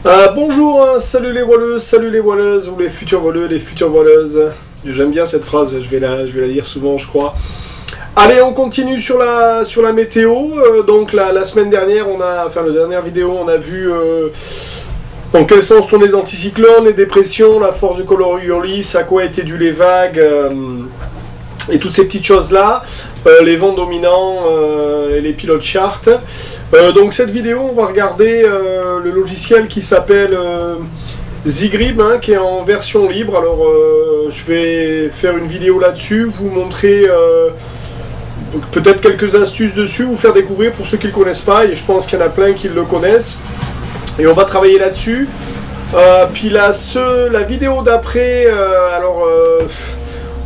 Bonjour, hein, salut les voileuses, ou les futurs voileux, les futures voileuses. J'aime bien cette phrase, je vais la dire souvent, je crois. Allez, on continue sur la météo. Donc la semaine dernière, la dernière vidéo, on a vu dans quel sens tournent les anticyclones, les dépressions, la force de Coriolis, à quoi étaient dues les vagues, et toutes ces petites choses-là, les vents dominants et les pilotes charts. Donc cette vidéo, on va regarder le logiciel qui s'appelle Zigrib, hein, qui est en version libre. Alors je vais faire une vidéo là-dessus, vous montrer peut-être quelques astuces dessus, vous faire découvrir pour ceux qui ne le connaissent pas, et je pense qu'il y en a plein qui le connaissent. Et on va travailler là-dessus. Puis la vidéo d'après,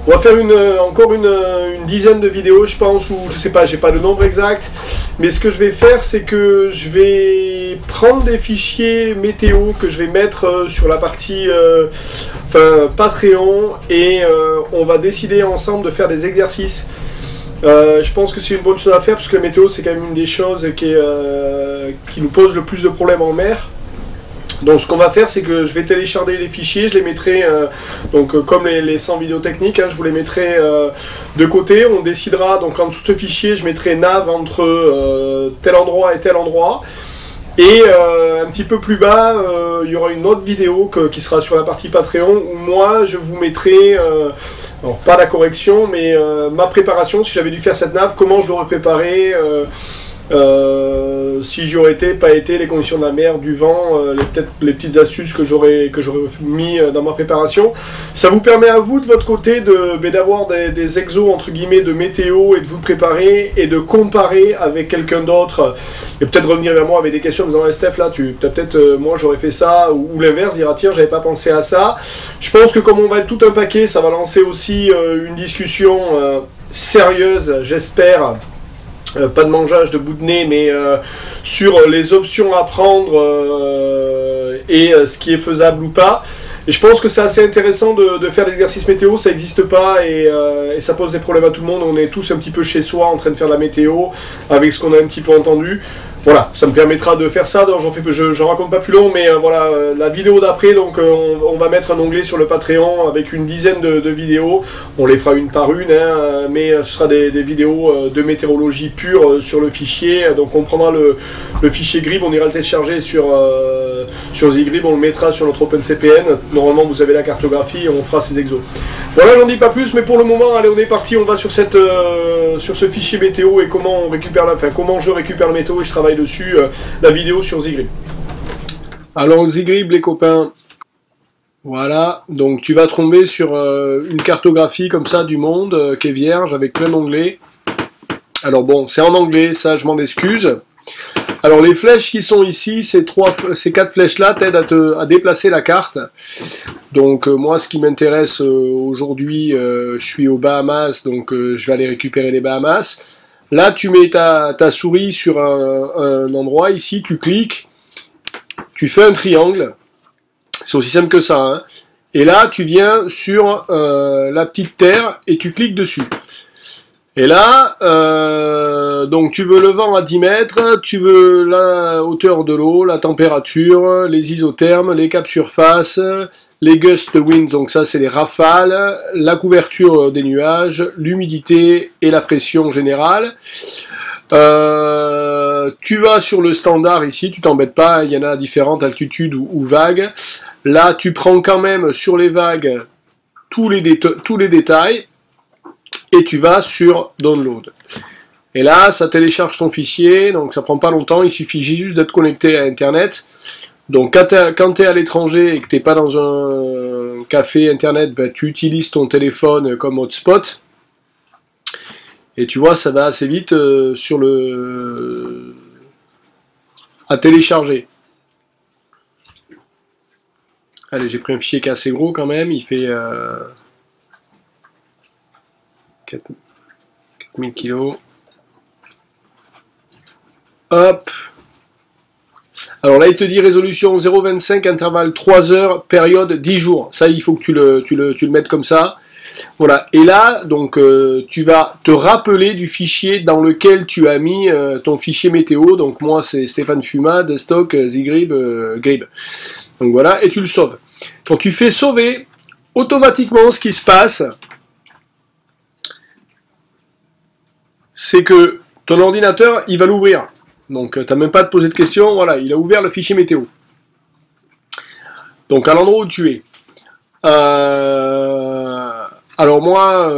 on va faire encore une dizaine de vidéos, je pense, ou je sais pas, j'ai pas le nombre exact. Mais ce que je vais faire, c'est que je vais prendre des fichiers météo que je vais mettre sur la partie Patreon, et on va décider ensemble de faire des exercices. Je pense que c'est une bonne chose à faire, parce que la météo, c'est quand même une des choses qui nous pose le plus de problèmes en mer. Donc ce qu'on va faire, c'est que je vais télécharger les fichiers, je les mettrai, comme les 100 vidéos techniques, hein, je vous les mettrai de côté. On décidera, donc en dessous de ce fichier, je mettrai nav entre tel endroit et tel endroit. Et un petit peu plus bas, il y aura une autre vidéo qui sera sur la partie Patreon, où moi, je vous mettrai, alors pas la correction, mais ma préparation, si j'avais dû faire cette nav, comment je l'aurais préparé, si j'y aurais été, pas été, les conditions de la mer, du vent, peut-être les petites astuces que j'aurais mis dans ma préparation. Ça vous permet à vous, de votre côté, d'avoir des exos, entre guillemets, de météo, et de vous préparer, et de comparer avec quelqu'un d'autre, et peut-être revenir vers moi avec des questions en disant, Steph, là, moi j'aurais fait ça, ou l'inverse, dire, ah, tiens, j'avais pas pensé à ça. Je pense que comme on va être tout un paquet, ça va lancer aussi une discussion sérieuse, j'espère. Pas de mangeage de bout de nez, mais sur les options à prendre et ce qui est faisable ou pas. Et je pense que c'est assez intéressant de faire l'exercice météo, ça n'existe pas, et ça pose des problèmes à tout le monde. On est tous un petit peu chez soi en train de faire la météo avec ce qu'on a un petit peu entendu. Voilà, ça me permettra de faire ça. J'en raconte pas plus long, mais voilà, la vidéo d'après, donc on va mettre un onglet sur le Patreon avec une dizaine de vidéos. On les fera une par une, hein, mais ce sera des vidéos de météorologie pure sur le fichier. Donc on prendra le fichier Grib, on ira le télécharger sur Zigrib, on le mettra sur notre OpenCPN. Normalement vous avez la cartographie et on fera ces exos. Voilà, j'en dis pas plus, mais pour le moment, allez, on est parti, on va sur ce fichier météo, et comment je récupère la météo, et je travaille dessus, la vidéo sur Zigrib. Alors Zigrib, les copains, voilà, donc tu vas tomber sur une cartographie comme ça du monde, qui est vierge, avec plein d'onglets. Alors bon, c'est en anglais, ça je m'en excuse. Alors les flèches qui sont ici, ces 4 flèches-là t'aident à déplacer la carte. Donc moi, ce qui m'intéresse aujourd'hui, je suis aux Bahamas, donc je vais aller récupérer les Bahamas. Là, tu mets ta souris sur un endroit, ici, tu cliques, tu fais un triangle, c'est aussi simple que ça, hein. Et là, tu viens sur la petite terre et tu cliques dessus. Et là, donc tu veux le vent à 10 mètres, tu veux la hauteur de l'eau, la température, les isothermes, les caps surface, les gust wind, donc ça c'est les rafales, la couverture des nuages, l'humidité et la pression générale. Tu vas sur le standard ici, tu t'embêtes pas, il y en a à différentes altitudes ou vagues. Là tu prends quand même sur les vagues tous les détails, et tu vas sur Download. Et là, ça télécharge ton fichier, donc ça prend pas longtemps, il suffit juste d'être connecté à Internet. Donc quand tu es à l'étranger et que tu n'es pas dans un café Internet, ben, tu utilises ton téléphone comme hotspot. Et tu vois, ça va assez vite à télécharger. Allez, j'ai pris un fichier qui est assez gros quand même, il fait 4000 kilos. Hop. Alors là, il te dit résolution 0,25, intervalle 3 heures, période 10 jours. Ça, il faut que tu le mettes comme ça. Voilà, et là, donc, tu vas te rappeler du fichier dans lequel tu as mis ton fichier météo. Donc moi, c'est Stéphane Fuma, Destock, Zigrib, Grib. Donc voilà, et tu le sauves. Quand tu fais sauver, automatiquement, ce qui se passe, c'est que ton ordinateur, il va l'ouvrir. Donc, tu n'as même pas à te poser de questions. Voilà, il a ouvert le fichier météo. Donc, à l'endroit où tu es. Alors moi,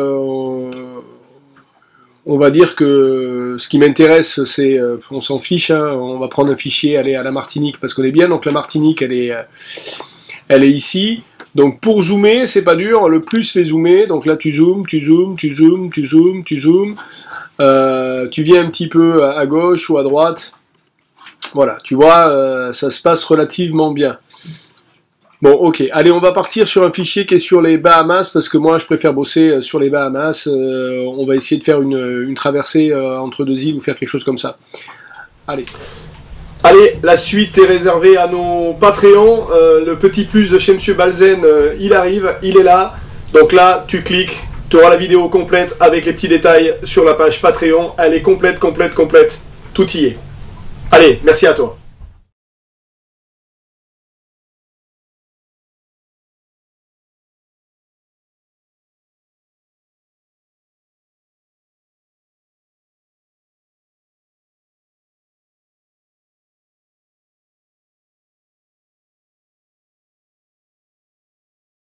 on va dire que ce qui m'intéresse, c'est, on s'en fiche, hein, on va prendre un fichier, aller à la Martinique, parce qu'on est bien, donc la Martinique, elle est ici. Donc pour zoomer, c'est pas dur, le plus fait zoomer, donc là tu zoomes, tu zoomes, tu zoomes, tu zoomes, tu zoomes, tu viens un petit peu à gauche ou à droite, voilà, tu vois, ça se passe relativement bien. Bon, ok. Allez, on va partir sur un fichier qui est sur les Bahamas, parce que moi, je préfère bosser sur les Bahamas. On va essayer de faire une traversée entre deux îles ou faire quelque chose comme ça. Allez. Allez, la suite est réservée à nos Patreons. Le petit plus de chez Monsieur Balzen, il arrive, il est là. Donc là, tu cliques, tu auras la vidéo complète avec les petits détails sur la page Patreon. Elle est complète. Tout y est. Allez, merci à toi.